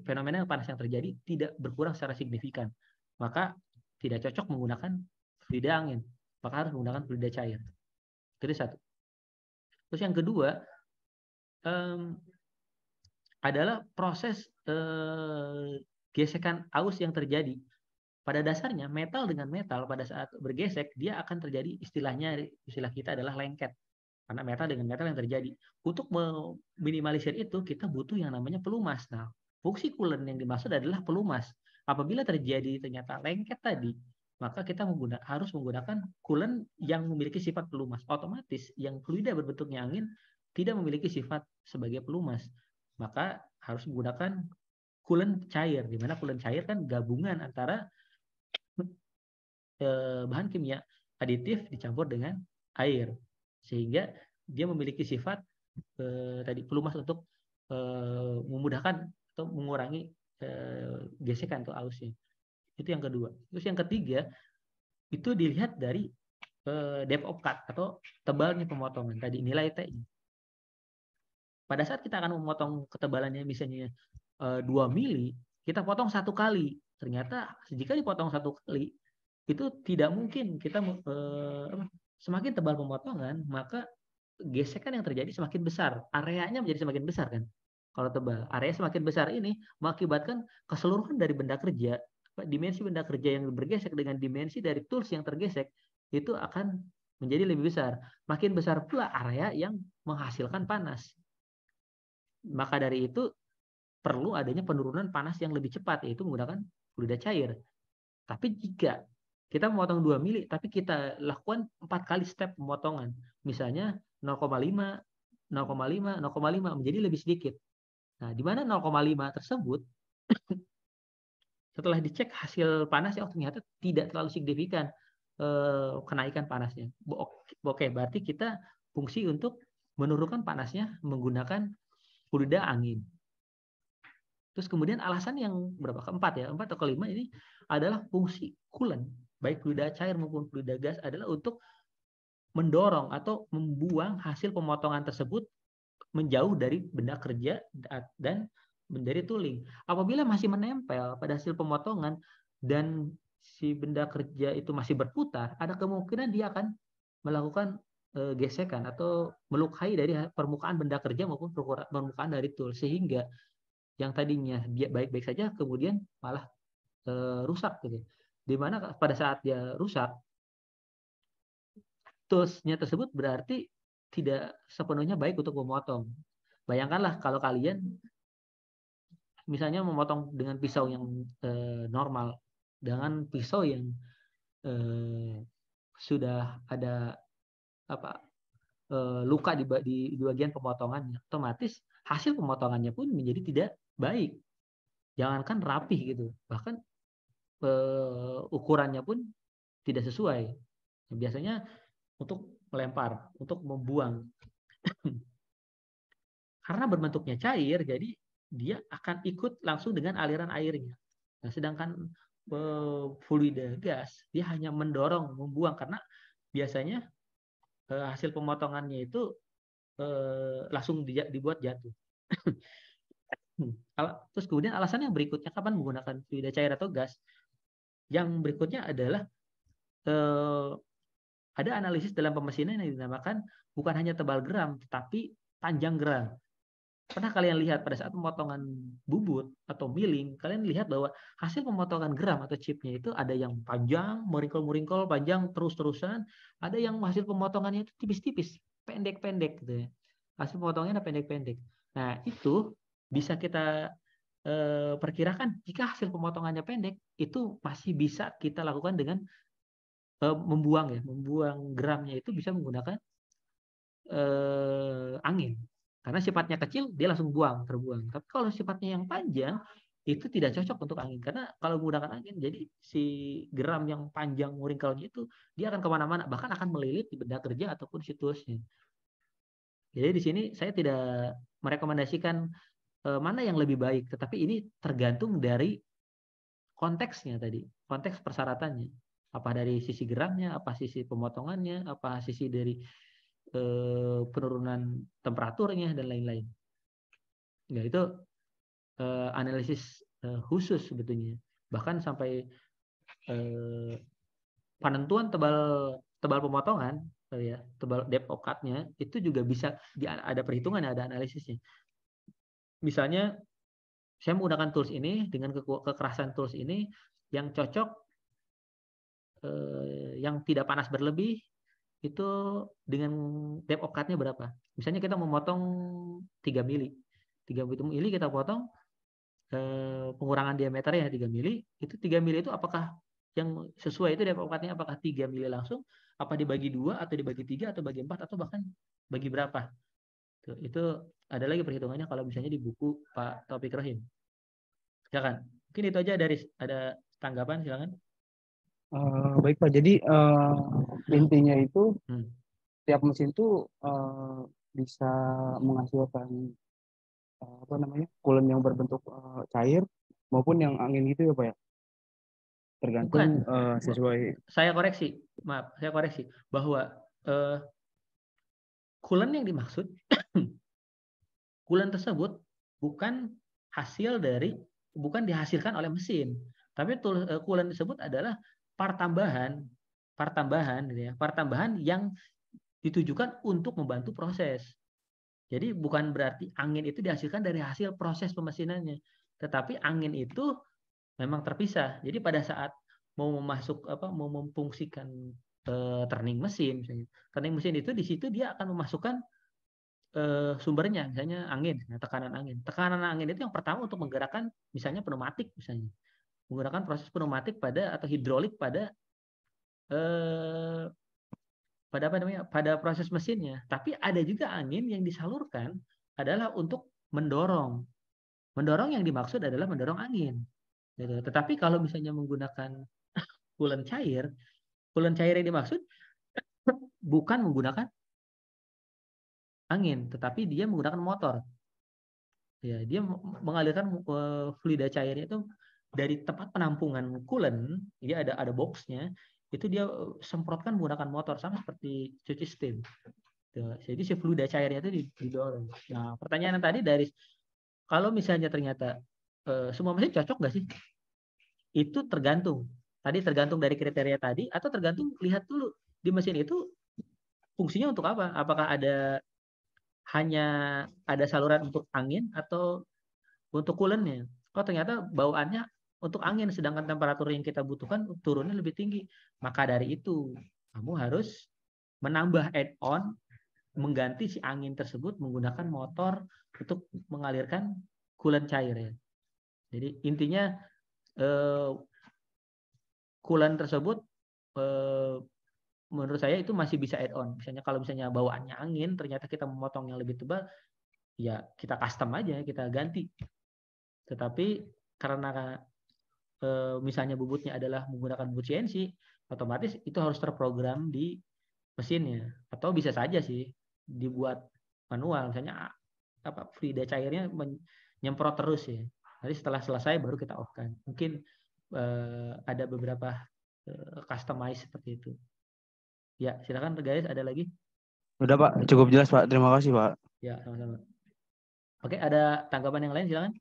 fenomena panas yang terjadi tidak berkurang secara signifikan. Maka tidak cocok menggunakan fluida angin. Maka harus menggunakan fluida cair. Itu satu. Terus yang kedua adalah proses gesekan aus yang terjadi. Pada dasarnya metal dengan metal pada saat bergesek dia akan terjadi istilah kita adalah lengket. Karena metal dengan metal yang terjadi. Untuk meminimalisir itu kita butuh yang namanya pelumas. Nah, fungsi coolant yang dimaksud adalah pelumas. Apabila terjadi ternyata lengket tadi, maka kita harus menggunakan coolant yang memiliki sifat pelumas. Otomatis yang fluida berbentuknya angin tidak memiliki sifat sebagai pelumas. Maka harus menggunakan coolant cair, di mana coolant cair kan gabungan antara bahan kimia aditif dicampur dengan air, sehingga dia memiliki sifat tadi pelumas untuk memudahkan atau mengurangi gesekan atau ausnya. Itu yang kedua. Terus yang ketiga itu dilihat dari depth of cut atau tebalnya pemotongan tadi, nilai T-nya. Pada saat kita akan memotong ketebalannya misalnya 2 mili, kita potong 1 kali. Ternyata jika dipotong 1 kali, itu tidak mungkin kita semakin tebal pemotongan, maka gesekan yang terjadi semakin besar. Areanya menjadi semakin besar kan. Kalau tebal, area semakin besar ini mengakibatkan keseluruhan dari benda kerja, dimensi benda kerja yang bergesek dengan dimensi dari tools yang tergesek, itu akan menjadi lebih besar. Makin besar pula area yang menghasilkan panas. Maka dari itu perlu adanya penurunan panas yang lebih cepat, yaitu menggunakan fluida cair. Tapi jika kita memotong 2 mili, tapi kita lakukan 4 kali step pemotongan, misalnya 0,5, 0,5, 0,5 menjadi lebih sedikit. Nah, di mana 0,5 tersebut setelah dicek hasil panasnya, ternyata tidak terlalu signifikan kenaikan panasnya. Oke, berarti kita fungsi untuk menurunkan panasnya menggunakan fluida angin. Terus kemudian alasan yang berapa? Keempat ya, 4 atau kelima ini adalah fungsi coolant, baik fluida cair maupun fluida gas, adalah untuk mendorong atau membuang hasil pemotongan tersebut menjauh dari benda kerja dan dari tooling. Apabila masih menempel pada hasil pemotongan dan si benda kerja itu masih berputar, ada kemungkinan dia akan melakukan gesekan atau melukai dari permukaan benda kerja maupun permukaan dari tool, sehingga yang tadinya dia baik-baik saja kemudian malah rusak gitu. Dimana pada saat dia rusak, toolsnya tersebut berarti tidak sepenuhnya baik untuk memotong. Bayangkanlah kalau kalian misalnya memotong dengan pisau yang normal, dengan pisau yang sudah ada luka di bagian pemotongannya, otomatis hasil pemotongannya pun menjadi tidak baik. Jangankan rapih gitu, bahkan ukurannya pun tidak sesuai. Biasanya untuk melempar, untuk membuang. Karena berbentuknya cair, jadi dia akan ikut langsung dengan aliran airnya. Nah, sedangkan fluida gas, dia hanya mendorong, membuang, karena biasanya hasil pemotongannya itu langsung dibuat jatuh. Terus kemudian alasan yang berikutnya kapan menggunakan fluida cair atau gas? Yang berikutnya adalah ada analisis dalam pemesinan yang dinamakan bukan hanya tebal geram, tetapi panjang geram. Pernah kalian lihat pada saat pemotongan bubut atau milling, kalian lihat bahwa hasil pemotongan geram atau chipnya itu ada yang panjang, meringkol-meringkol, panjang terus-terusan, ada yang hasil pemotongannya itu tipis-tipis, pendek-pendek gitu ya. Hasil pemotongannya pendek-pendek. Nah, itu bisa kita perkirakan jika hasil pemotongannya pendek, itu masih bisa kita lakukan dengan membuang gramnya itu bisa menggunakan angin. Karena sifatnya kecil, dia langsung terbuang. Tapi kalau sifatnya yang panjang, itu tidak cocok untuk angin. Karena kalau menggunakan angin, jadi si geram yang panjang meringkalnya itu, dia akan kemana-mana, bahkan akan melilit di benda kerja ataupun situsnya. Jadi di sini saya tidak merekomendasikan mana yang lebih baik, tetapi ini tergantung dari konteksnya tadi, konteks persyaratannya. Apa dari sisi geramnya, apa sisi pemotongannya, apa sisi dari penurunan temperaturnya dan lain-lain. Ya, itu analisis khusus sebetulnya. Bahkan sampai penentuan tebal pemotongan, ya, tebal depth of cut-nya itu juga bisa ada perhitungan, ada analisisnya. Misalnya saya menggunakan tools ini dengan kekerasan tools ini yang cocok, yang tidak panas berlebih, itu dengan depth of cut-nya berapa? Misalnya kita memotong 3 mili. 3 mili kita potong, pengurangan diameternya 3 mili. Itu 3 mili itu apakah yang sesuai itu depth of cut-nya apakah 3 mili langsung, apa dibagi 2 atau dibagi 3 atau bagi 4 atau bahkan bagi berapa? Itu ada lagi perhitungannya kalau misalnya di buku Pak Taufik Rahim. Silakan. Mungkin itu aja dari ada tanggapan, silakan. Baik Pak, jadi intinya itu tiap mesin itu bisa menghasilkan coolant yang berbentuk cair maupun yang angin gitu ya Pak ya? Tergantung sesuai. Saya koreksi bahwa coolant yang dimaksud coolant tersebut bukan dihasilkan oleh mesin, tapi coolant tersebut adalah part tambahan gitu ya, part tambahan yang ditujukan untuk membantu proses. Jadi bukan berarti angin itu dihasilkan dari hasil proses pemesinannya, tetapi angin itu memang terpisah. Jadi pada saat mau memfungsikan turning mesin, misalnya turning mesin itu di situ dia akan memasukkan sumbernya, misalnya angin, tekanan angin. Tekanan angin itu yang pertama untuk menggerakkan misalnya pneumatik, misalnya menggunakan proses pneumatik atau hidrolik pada pada proses mesinnya. Tapi ada juga angin yang disalurkan adalah untuk mendorong. Mendorong yang dimaksud adalah mendorong angin. Tetapi kalau misalnya menggunakan coolant cair yang dimaksud bukan menggunakan angin, tetapi dia menggunakan motor. Ya, dia mengalirkan fluida cairnya itu dari tempat penampungan coolant, dia ada boxnya, itu dia semprotkan menggunakan motor sama seperti cuci steam. Jadi si fluida cairnya itu didorong. Nah, pertanyaan yang tadi dari kalau misalnya ternyata semua mesin cocok nggak sih? Itu tergantung Tadi tergantung dari kriteria tadi atau tergantung lihat dulu di mesin itu fungsinya untuk apa? Apakah hanya ada saluran untuk angin atau untuk coolant-nya? Oh ternyata bawaannya untuk angin, sedangkan temperatur yang kita butuhkan turunnya lebih tinggi. Maka dari itu kamu harus menambah add-on, mengganti si angin tersebut menggunakan motor untuk mengalirkan coolant cair ya. Jadi intinya coolant tersebut menurut saya itu masih bisa add-on. Misalnya kalau misalnya bawaannya angin, ternyata kita memotong yang lebih tebal, ya kita custom aja, kita ganti. Tetapi karena misalnya bubutnya adalah menggunakan bubut CNC, otomatis itu harus terprogram di mesinnya. Atau bisa saja sih dibuat manual, misalnya fluida cairnya nyemprot terus ya. Nanti setelah selesai baru kita off-kan. Mungkin ada beberapa customize seperti itu. Ya, silakan guys, ada lagi? Udah Pak, cukup jelas Pak. Terima kasih Pak. Ya, sama-sama. Oke, ada tanggapan yang lain silakan.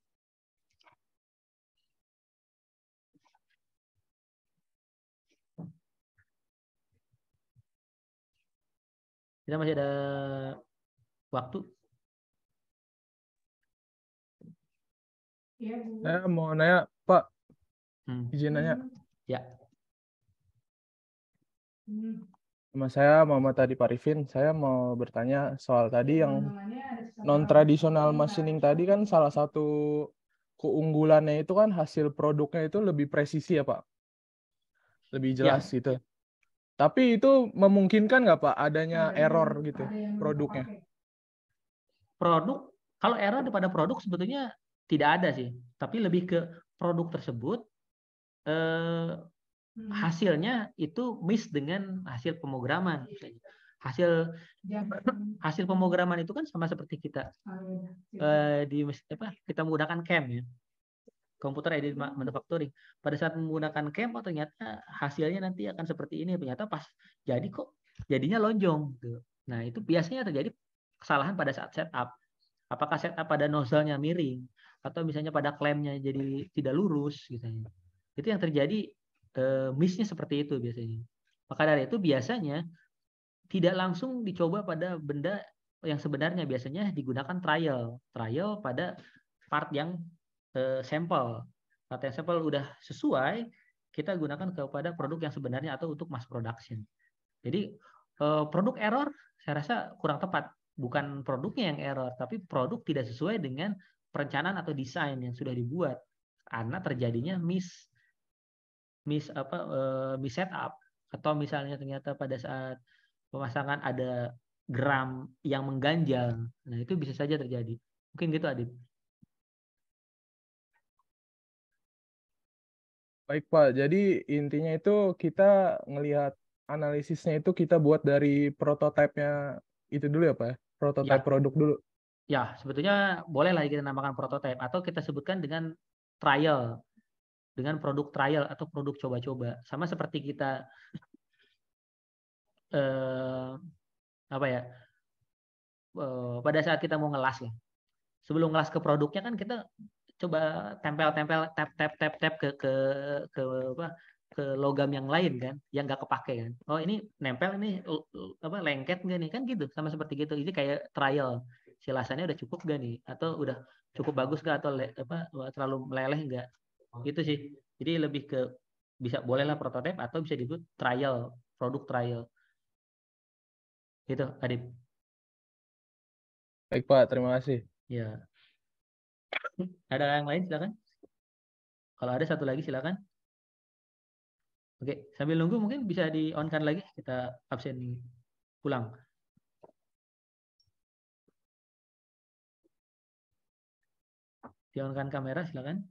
Kita masih ada waktu. Saya mau nanya, Pak, izin nanya. Ya. Nama saya Muhammad Adi Parifin. Saya mau bertanya soal tadi yang non-tradisional machining tadi kan salah satu keunggulannya itu kan hasil produknya itu lebih presisi ya Pak? Lebih jelas gitu. Tapi itu memungkinkan nggak Pak adanya error gitu produknya? Produk, kalau error pada produk sebetulnya tidak ada sih. Tapi lebih ke produk tersebut hasilnya itu miss dengan hasil pemrograman. Hasil pemrograman itu kan sama seperti kita kita menggunakan CAM ya, komputer aided manufacturing. Pada saat menggunakan CAM, oh ternyata hasilnya nanti akan seperti ini. Ternyata pas jadi kok jadinya lonjong. Nah itu biasanya terjadi kesalahan pada saat setup. Apakah setup pada nozzle-nya miring atau misalnya pada klemnya jadi tidak lurus gitu. Itu yang terjadi miss-nya seperti itu biasanya. Maka dari itu biasanya tidak langsung dicoba pada benda yang sebenarnya, biasanya digunakan trial pada part yang sampel. Part yang sampel udah sesuai, kita gunakan kepada produk yang sebenarnya atau untuk mass production. Jadi produk error saya rasa kurang tepat. Bukan produknya yang error, tapi produk tidak sesuai dengan perencanaan atau desain yang sudah dibuat. Karena terjadinya miss setup, atau misalnya ternyata pada saat pemasangan ada gram yang mengganjal. Nah, itu bisa saja terjadi. Mungkin gitu, Adit. Baik Pak, jadi intinya itu kita ngelihat analisisnya itu kita buat dari prototipenya itu dulu ya Pak ya? Prototipe produk dulu. Ya, sebetulnya bolehlah kita namakan prototipe atau kita sebutkan dengan trial. Dengan produk trial atau produk coba-coba. Sama seperti kita pada saat kita mau ngelas ya. Sebelum ngelas ke produknya kan kita coba tempel-tempel tap ke logam yang lain kan, yang nggak kepake kan. Oh ini nempel, ini lengket nggak nih kan gitu, sama seperti gitu. Ini kayak trial, silasannya udah cukup nggak nih, atau udah cukup bagus nggak, atau terlalu meleleh nggak, gitu sih. Jadi lebih ke bisa bolehlah prototipe atau bisa disebut trial, produk trial. Gitu, Adit. Baik Pak, terima kasih. Ya. Ada yang lain silakan. Kalau ada satu lagi silakan. Oke, sambil nunggu mungkin bisa di-on-kan lagi, kita absen pulang. Di-on-kan kamera silakan.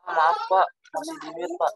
Maaf Pak, masih di mute Pak.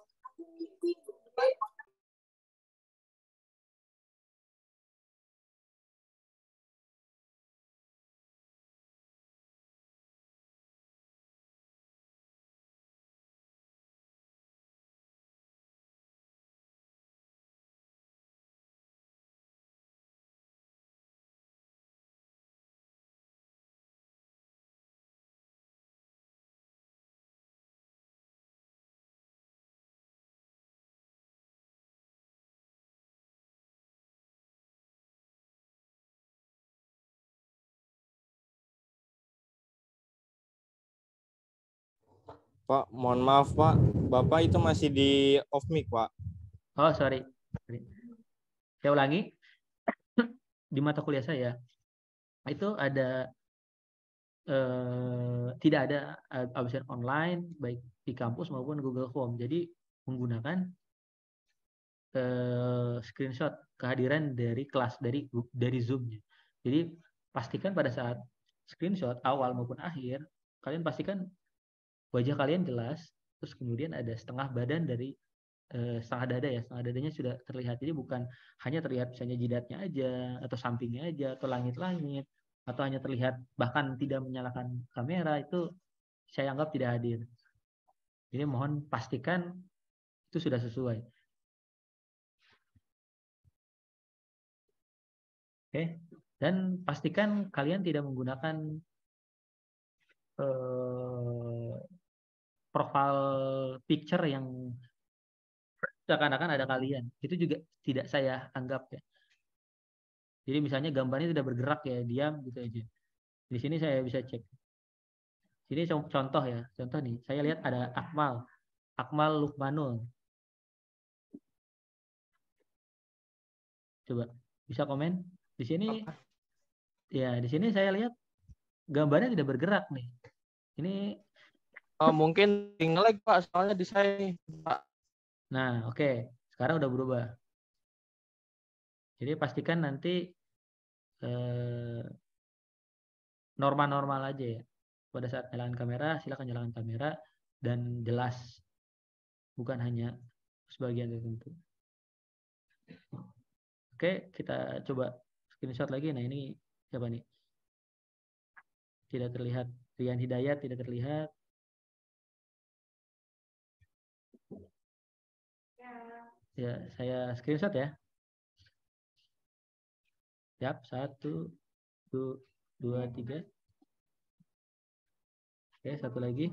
Pak, mohon maaf Pak, Bapak itu masih di off mic Pak. Oh, sorry. Saya ulangi. Di mata kuliah saya itu ada tidak ada absen online baik di kampus maupun Google Form. Jadi menggunakan screenshot kehadiran dari kelas dari Zoom-nya. Jadi pastikan pada saat screenshot awal maupun akhir kalian pastikan wajah kalian jelas, terus kemudian ada setengah badan dari setengah dada ya, setengah dadanya sudah terlihat. Jadi bukan hanya terlihat misalnya jidatnya aja atau sampingnya aja atau langit-langit atau hanya terlihat bahkan tidak menyalakan kamera, itu saya anggap tidak hadir. Jadi mohon pastikan itu sudah sesuai. Oke, dan pastikan kalian tidak menggunakan profile picture yang seakan-akan ada kalian. Itu juga tidak saya anggap ya. Jadi misalnya gambarnya tidak bergerak ya, diam gitu aja. Di sini saya bisa cek. Sini contoh ya, contoh nih. Saya lihat ada Akmal Lukmanul. Coba bisa komen. Di sini ya, di sini saya lihat gambarnya tidak bergerak nih. Ini Mungkin nge-lag Pak, soalnya di saya Pak. nah, oke. Sekarang udah berubah. Jadi pastikan nanti normal-normal aja ya. Pada saat nyalakan kamera, silakan nyalakan kamera dan jelas. Bukan hanya sebagian tertentu. Oke, kita coba screenshot lagi. Nah, ini siapa nih? Tidak terlihat. Rian Hidayat tidak terlihat. Ya, saya screenshot ya. Siap, 1, 2, 3. Oke, satu lagi.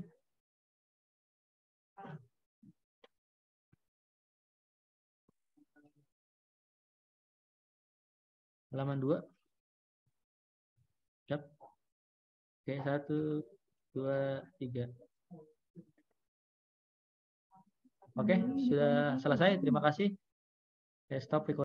Halaman 2. Siap. Oke, 1, 2, 3. Oke, sudah selesai. Terima kasih. Saya stop recording.